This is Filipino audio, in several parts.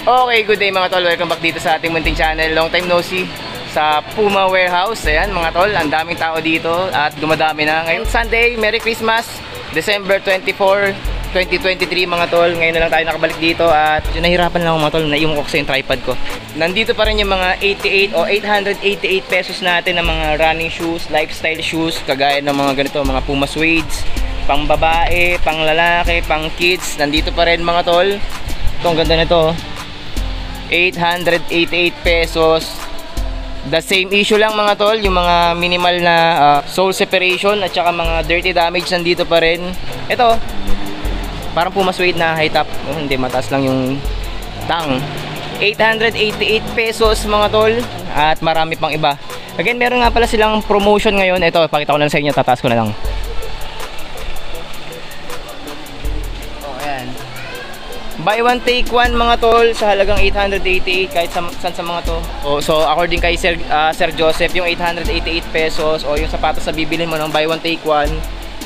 Okay, good day mga tol. Welcome back dito sa ating munting channel. Long time no see sa Puma Warehouse. Ayan mga tol, ang daming tao dito at dumadami na. Ngayon Sunday, Merry Christmas, December 24, 2023 mga tol. Ngayon na lang tayo nakabalik dito at nahirapan lang ako mga tol, naiwan ko sa yung tripod ko. Nandito pa rin yung mga 88 o 888 pesos natin na mga running shoes, lifestyle shoes, kagaya ng mga ganito, mga Puma suedes, pang babae, pang lalaki, pang kids. Nandito pa rin mga tol. Ito, ang ganda nito, 888 pesos. The same issue lang mga tol, yung mga minimal na sole separation at saka mga dirty damage nandito pa rin. Ito, parang Puma suede na high top. Oh, hindi, mataas lang yung tang. 888 pesos mga tol. At marami pang iba. Again, meron nga pala silang promotion ngayon. Ito, pakita ko lang sa inyo, tataas ko na lang. Buy one take one mga tol sa halagang 888 kahit saan sa mga to. So according kay Sir Joseph, yung 888 pesos o yung sapatos na bibilhin mo ng buy one take one,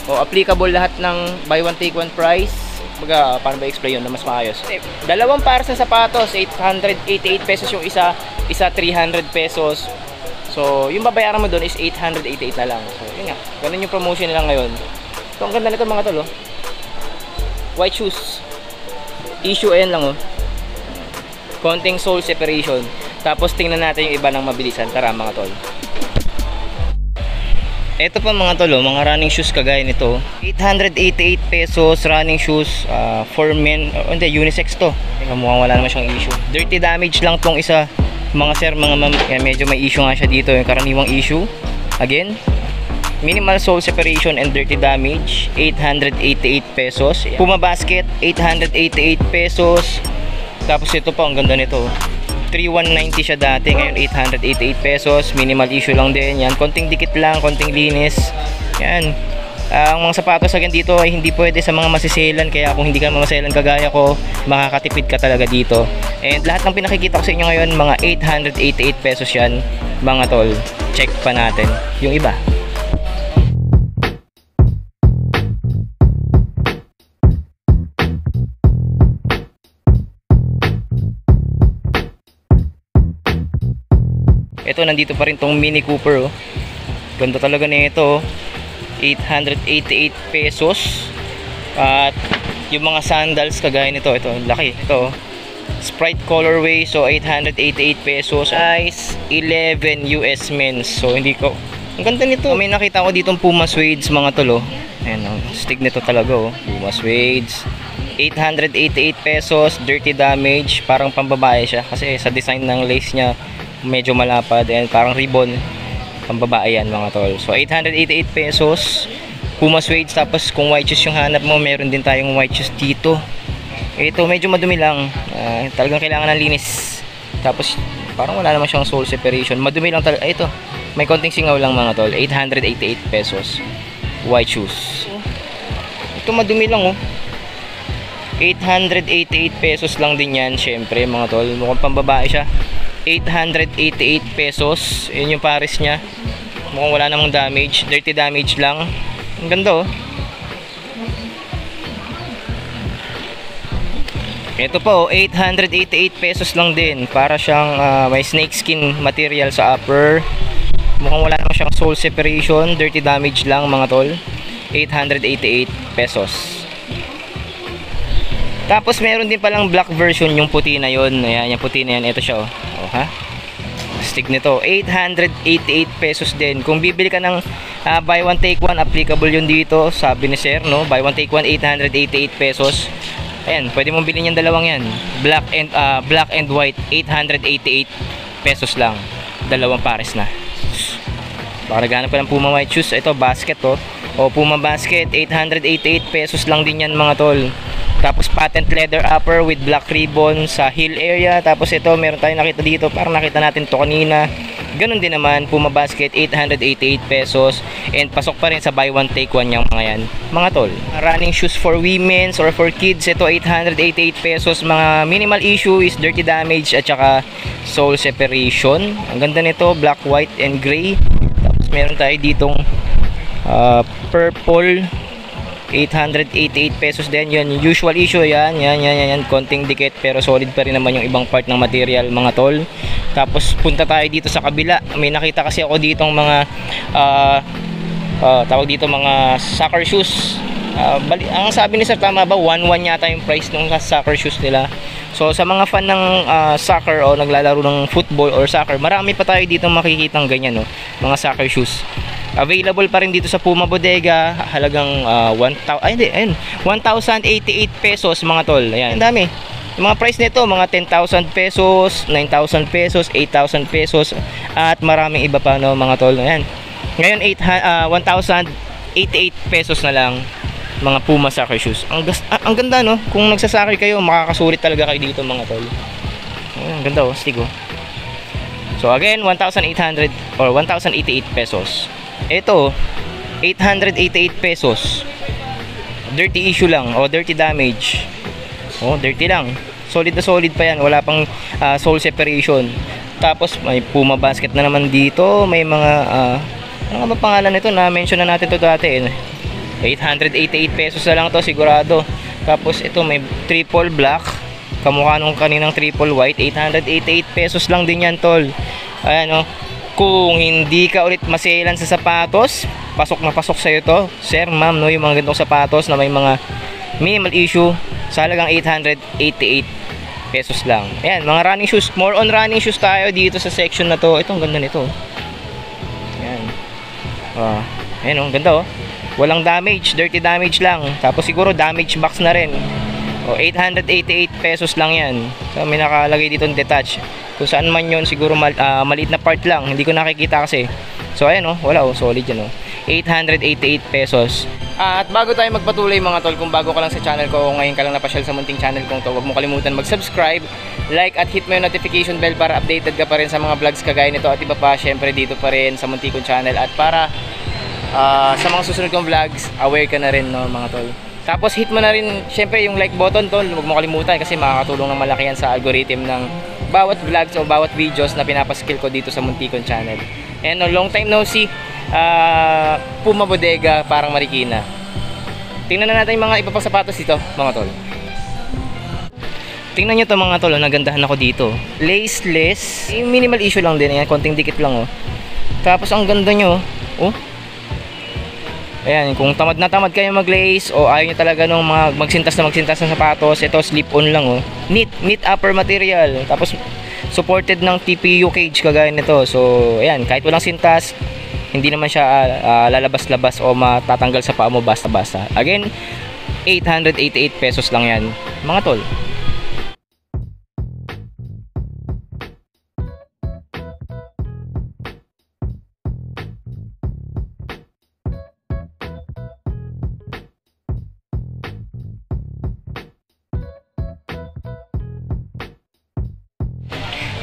o applicable lahat ng buy one take one price. Baga, paano ba explain yun na mas maayos? Dalawang pares ng sapatos, 888 pesos yung isa 300 pesos. So yung babayaran mo doon is 888 na lang. So yun nga, ganun yung promotion nila ngayon. So ang ganda nito mga tol, oh. White shoes. Issue ayan lang, oh. Konting sole separation. Tapos tingnan natin yung iba ng mabilisan. Tara mga tol. Ito pa mga tol, oh, mga running shoes kagaya nito. 888 pesos running shoes for men. Hindi, unisex to. Mukhang wala naman siyang issue. Dirty damage lang tong isa. Mga sir, mga ma'am, medyo may issue nga siya dito. Yung karaniwang issue. Again, minimal sole separation and dirty damage, 888 pesos. Puma basket, 888 pesos. Tapos ito pa, ang ganda nito, 3190 siya dati, ngayon 888 pesos. Minimal issue lang din yan, konting dikit lang, konting linis yan. Ang mga sapatos again dito ay hindi pwede sa mga masiselan, kaya kung hindi ka masiselan kagaya ko, makakatipid ka talaga dito. And lahat ng pinakikita ko sa inyo ngayon, mga 888 pesos yan mga tol. Check pa natin yung iba. Ito, nandito pa rin tong Mini Cooper, oh. Ganda talaga nito, 888 pesos. At yung mga sandals kagaya nito, ito, laki ito, Sprite colorway, so 888 pesos. Size 11 US men's. So hindi ko, ang ganda nito. May nakita ko ditong Puma suedes mga tol, oh. Ayan, ang stick nito talaga, oh. Puma suedes, 888 pesos. Dirty damage, parang pambabae siya kasi sa design ng lace nya medyo malapad and parang ribbon, pambabae yan mga tol. So 888 pesos Puma suede. Tapos kung white shoes yung hanap mo, meron din tayong white shoes dito. Ito medyo madumi lang, talagang kailangan ng linis. Tapos parang wala naman siyang sole separation, madumi lang talaga. Ito may konting singaw lang mga tol, 888 pesos white shoes. Ito madumi lang, oh. 888 pesos lang din yan syempre mga tol, mukhang pambabae siya. 888 pesos. Yun yung pares nya. Mukhang wala namang damage. Dirty damage lang. Ang ganda, oh. Ito po, 888 pesos lang din. Para siyang may snake skin material sa upper. Mukhang wala namang siyang sole separation. Dirty damage lang mga tol. 888 pesos. Tapos meron din palang black version, yung puti na yun. Ayan, yung puti na yan. Ito siya, oh. Oh, ha? Stick nito, 888 pesos din. Kung bibili ka ng buy one take one, applicable yun dito. Sabi ni sir, no? Buy one take one, 888 pesos. Ayan, pwede mong bilhin yung dalawang yan. Black and white, 888 pesos lang. Dalawang pares na. Baka naghanap ka ng Puma white shoes. Ito, basket, oh. O, Puma basket, 888 pesos lang din yan mga tol. Tapos patent leather upper with black ribbon sa heel area. Tapos ito, meron tayong nakita dito, parang nakita natin to kanina. Ganun din naman, Puma basket, 888 pesos. And pasok pa rin sa buy one take one yung mga yan mga tol. Running shoes for women's or for kids, ito 888 pesos. Mga minimal issue is dirty damage at saka sole separation. Ang ganda nito, black, white, and gray. Tapos meron tayo ditong purple 888 pesos din. Yun, usual issue yan. Yan. Konting dikit pero solid pa rin naman yung ibang part ng material mga tol. Tapos punta tayo dito sa kabila. May nakita kasi ako ditong mga tawag dito mga soccer shoes. Ang sabi ni sir, tama ba? 1.1 yata yung price ng soccer shoes nila. So sa mga fan ng soccer o naglalaro ng football or soccer, marami pa tayo dito makikitang ganyan, no? Mga soccer shoes. Available pa rin dito sa Puma Bodega, halagang 1,088 pesos mga tol. Ayan, ang dami. Yung mga price nito, mga 10,000 pesos, 9,000 pesos, 8,000 pesos, at maraming iba pa, no, mga tol. Ayan. Ngayon 1,088 pesos na lang mga Puma soccer shoes. Ang ganda, no? Kung nagsasoccer kayo, makakasulit talaga kayo dito mga tol. Ayan, ang ganda, oh, stigo. So again, 1,800 or 1,088 pesos. Ito, 888 pesos. Dirty issue lang o dirty damage. Oh, dirty lang. Solid na solid pa yan. Wala pang sole separation. Tapos may Puma basket na naman dito. May mga ano ba pangalan nito? Na-mention na natin to dati. 888 pesos na lang to sigurado. Tapos ito may triple black. Kamukha nung kaninang triple white. 888 pesos lang din yan, tol. Ayan, oh. Kung hindi ka ulit maselan sa sapatos, pasok na pasok sa'yo to, sir, ma'am, no, yung mga ganitong sapatos na may mga minimal issue, sa halagang 888 pesos lang. Ayan, mga running shoes. More on running shoes tayo dito sa section na to. Ito, ang ganda nito. Ayan. Ayan, ang ganda, oh. Walang damage, dirty damage lang. Tapos siguro damage box na rin. 888 pesos lang yan. So may nakalagay dito detach. Kung saan man yun, siguro maliit na part lang, hindi ko nakikita kasi. So ayan, oh, wala, oh, solid yan, oh. 888 pesos. At bago tayo magpatuloy mga tol, kung bago ka lang sa channel ko, ngayon ka lang napasyal sa munting channel kong to, huwag mo kalimutan mag-subscribe, like at hit mo yung notification bell para updated ka pa rin sa mga vlogs kagaya nito at iba pa, syempre dito pa rin sa munting kong channel, at para sa mga susunod kong vlogs, aware ka na rin, no, mga tol. Tapos hit mo na rin syempre yung like button, tol, huwag mo kalimutan kasi makakatulong ng malaki yan sa algorithm ng bawat vlogs o bawat videos na pinapaskill ko dito sa Muntikon channel. And long time no see, Puma Bodega, parang Marikina. Tingnan na natin yung mga iba pang sapatos dito, mga tol. Tingnan nyo to mga tol, nagandahan ako dito. Laceless, minimal issue lang din, ayan, konting dikit lang, oh. Tapos ang ganda nyo, oh. Ayan, kung tamad na tamad kayo mag-lace o ayaw nyo talaga nung magsintas na sapatos, ito slip-on lang, oh. Neat upper material. Tapos supported ng TPU cage kagaya nito. So, ayan, kahit walang sintas, hindi naman siya lalabas-labas o matatanggal sa paa mo basta-basta. Again, 888 pesos lang yan, mga tol.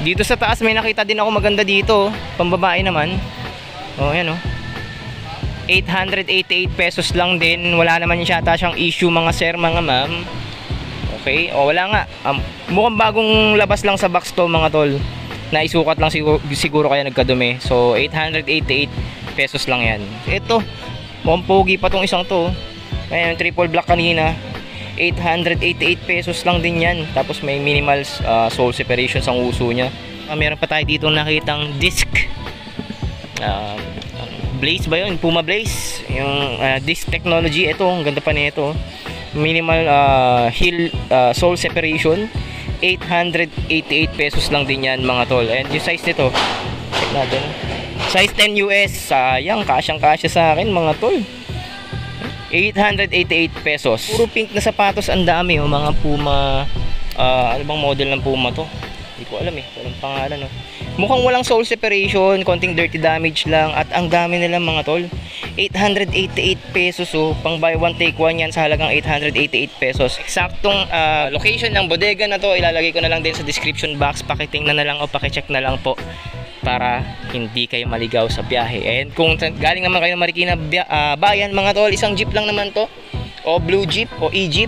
Dito sa taas may nakita din ako maganda dito, pambabae naman. Oh, ayan, oh. 888 pesos lang din. Wala naman yata siyang issue mga sir, mga ma'am. Okay, oh, wala nga. Mukhang bagong labas lang sa box to mga tol. Naisukat lang siguro kaya nagkadumi. So 888 pesos lang yan. Ito, mukhang pogi pa tong isang to. Ayan, triple black kanina. 888 pesos lang din yan. Tapos may minimal sole separation sa uso nya. Meron pa tayo dito nakitang disc. Blaze ba yun? Puma Blaze. Yung disc technology. Ito, ang ganda pa nito. Minimal heel sole separation. 888 pesos lang din yan mga tol. And yung size nito, check natin. Size 10 US. Sayang, kasyang-kasya sa akin mga tol. 888 pesos. Puro pink na sapatos, ang dami, oh, mga Puma. Ano bang model ng Puma to? Hindi ko alam, walang pangalan, oh. Mukhang walang sole separation, konting dirty damage lang, at ang dami nila mga tol. 888 pesos, oh. Pang buy one take one yan sa halagang 888 pesos. Eksaktong location ng bodega na to, ilalagay ko na lang din sa description box. Pakitingnan na lang o pakicheck na lang po para hindi kayo maligaw sa biyahe. And kung galing naman kayo ng Marikina bayan mga tol, isang jeep lang naman to, o blue jeep o e-jeep.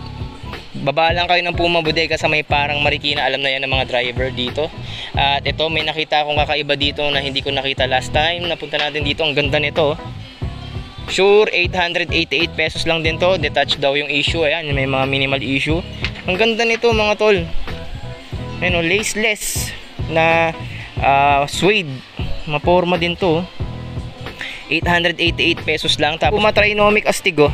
Baba lang kayo ng Puma Bodega sa may parang Marikina. Alam na yan ng mga driver dito. At ito, may nakita akong kakaiba dito na hindi ko nakita last time. Napunta natin dito, ang ganda nito. Sure, 888 pesos lang din to. Detached daw yung issue. Ayan, may mga minimal issue. Ang ganda nito mga tol. Ayan o, laceless na suede. Maporma din to. 888 pesos lang. Tapos Puma Trinomic Astig oh.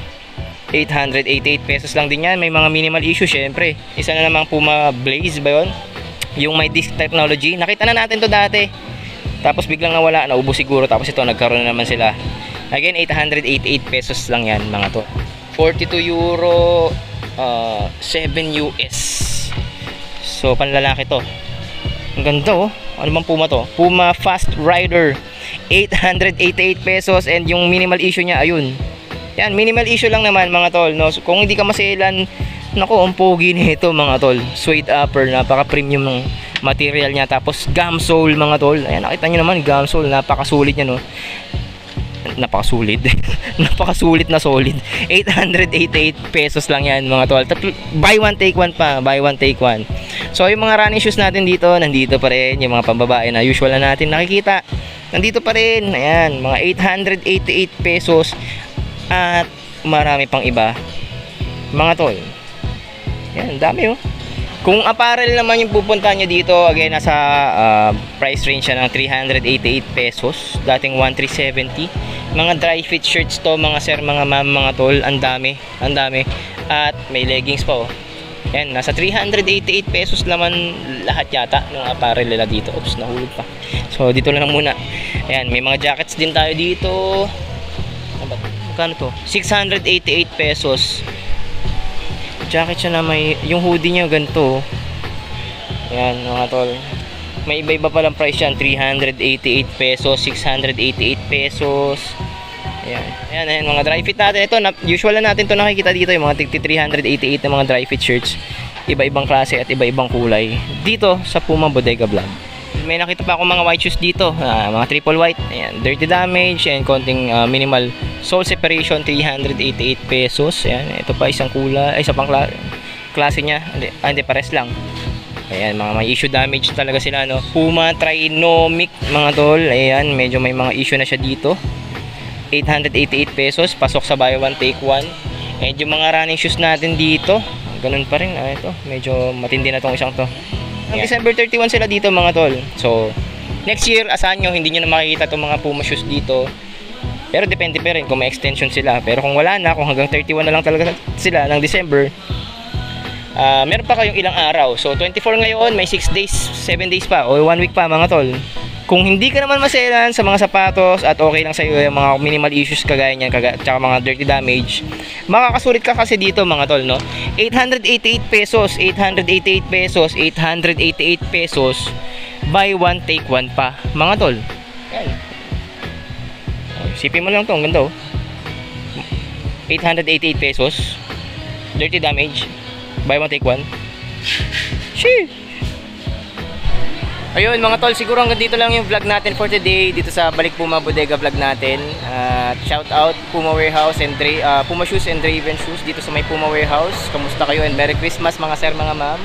888 pesos lang din yan. May mga minimal issue syempre. Isa na namang Puma Blaze ba yun? Yung may disc technology. Nakita na natin to dati. Tapos biglang nawala. Naubos siguro. Tapos ito nagkaroon na naman sila. Again, 888 pesos lang yan mga to. 42 euro, 7 US. So, panlalaki to. Ang ganda oh. Ano bang Puma to? Puma Fast Rider. 888 pesos. And yung minimal issue niya, ayun. Yan, minimal issue lang naman mga tol. No? So, kung hindi ka maselan, naku, ang pogi nito mga tol. Suede upper, napaka-premium ng material niya. Tapos, gum sole mga tol. Ayan, nakita nyo naman, gum sole. Napakasulit niya no. Napakasulit. Napakasulit na solid. 888 pesos lang yan mga tol. Buy one take one pa. Buy one take one. So yung mga running shoes natin dito, nandito pa rin. Yung mga pambabae na usual na natin nakikita, nandito pa rin. Ayan, mga 888 pesos. At marami pang iba mga tol. Yan, dami oh. Kung apparel naman yung pupuntahan nyo dito, again, nasa price range siya ng 388 pesos. Dating 1,370. Mga dry fit shirts to, mga sir, mga ma'am, mga tol. Ang dami, ang dami. At may leggings pa, oh. Yan, nasa 388 pesos naman lahat yata ng apparel nila dito. Oops, nahulog pa. So, dito lang muna. Ayan, may mga jackets din tayo dito. Magkano to? 688 pesos. Jacket siya na may, yung hoodie niya ganito. Ayan mga tol. May iba-iba palang price yan. 388 pesos, 688 pesos. Ayan. Ayan, ayan mga dry fit natin. Ito, usual na natin to nakikita dito. Yung mga 388 na mga dry fit shirts. Iba-ibang klase at iba-ibang kulay. Dito sa Puma Bodega Vlog. May nakita pa ako mga white shoes dito. Mga triple white. Ayan, dirty damage. And konting minimal sole separation. 388 pesos. Ayan, ito pa isang kulay. Ay, isa pang klase niya. Hindi, pares lang. Ayan, mga may issue damage talaga sila, no? Puma Trinomic, mga tol. Ayan, medyo may mga issue na siya dito. 888 pesos. Pasok sa buy one take one. And yung mga running shoes natin dito, ganun pa rin. Ito, medyo matindi na tong isang to. December 31 sila dito mga tol. So, next year, asahan nyo, hindi nyo na makikita itong mga Puma shoes dito. Pero depende pa rin kung may extension sila. Pero kung wala na, kung hanggang 31 na lang talaga sila ng December, meron pa kayong ilang araw. So, 24 ngayon, may 6 days, 7 days pa, o 1 week pa mga tol. Kung hindi ka naman maselan sa mga sapatos at okay lang sa iyo yung mga minimal issues kagaya niyan, tsaka mga dirty damage, makakasulit ka kasi dito mga tol, no? 888 pesos, 888 pesos, 888 pesos, buy one take one pa mga tol. Yan. Sipin mo lang to, ang ganda oh. 888 pesos, dirty damage, buy one take one. Sheesh. Ayun mga tol, siguro hanggang dito lang yung vlog natin for today dito sa Balik Puma Bodega vlog natin. Shout out Puma Warehouse and Puma Shoes and Draven Shoes dito sa may Puma Warehouse. Kamusta kayo and Merry Christmas mga sir, mga ma'am.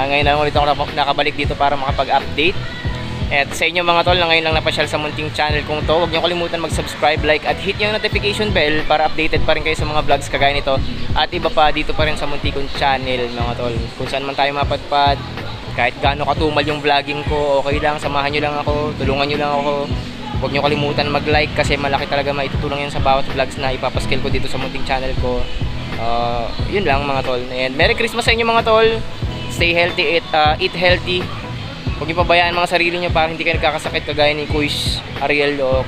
Ngayon na ulit ako nakabalik dito para makapag-update. At sa inyo mga tol na ngayon lang napasyal sa munting channel kong to, huwag niyo kalimutan mag-subscribe, like at hit yung notification bell para updated pa rin kayo sa mga vlogs kagaya nito. At iba pa dito pa rin sa munting kong channel mga tol. Kung saan man tayo mapadpad, kahit gaano katumal yung vlogging ko, okay lang, samahan nyo lang ako, tulungan nyo lang ako. Huwag nyo kalimutan mag-like kasi malaki talaga maitutulong yan sa bawat vlogs na ipapaskil ko dito sa munting channel ko. Yun lang mga tol. And Merry Christmas sa inyo mga tol. Stay healthy, eat healthy. Huwag nyo pabayaan mga sarili nyo para hindi kayo nagkakasakit kagaya ni Kuis Ariel o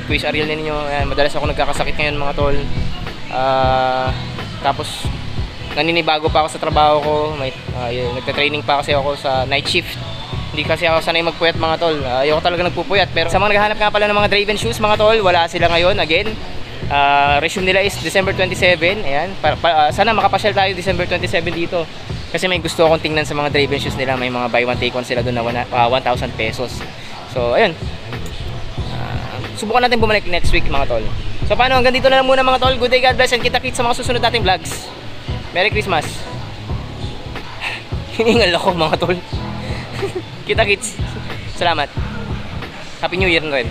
Kuis Ariel ninyo. Madalas ako nagkakasakit ngayon mga tol. Tapos naninibago pa ako sa trabaho ko. Nagta-training pa kasi ako sa night shift. Hindi kasi ako sanay magpuyat mga tol. Ayoko talaga nagpupuyat. Pero sa mga naghahanap nga pala ng mga Draven shoes mga tol, wala sila ngayon. Again, resume nila is December 27. Ayan. Sana makapasyal tayo December 27 dito. Kasi may gusto akong tingnan sa mga Draven shoes nila. May mga buy one take one sila doon na 1,000 pesos. So ayun, subukan natin bumalik next week mga tol. So paano, hanggang dito na lang muna mga tol. Good day, God bless, and kita-kits sa mga susunod nating vlogs. Merry Christmas. Hiningal ako mga tol. Kita-kits. Salamat. Happy New Year na rin.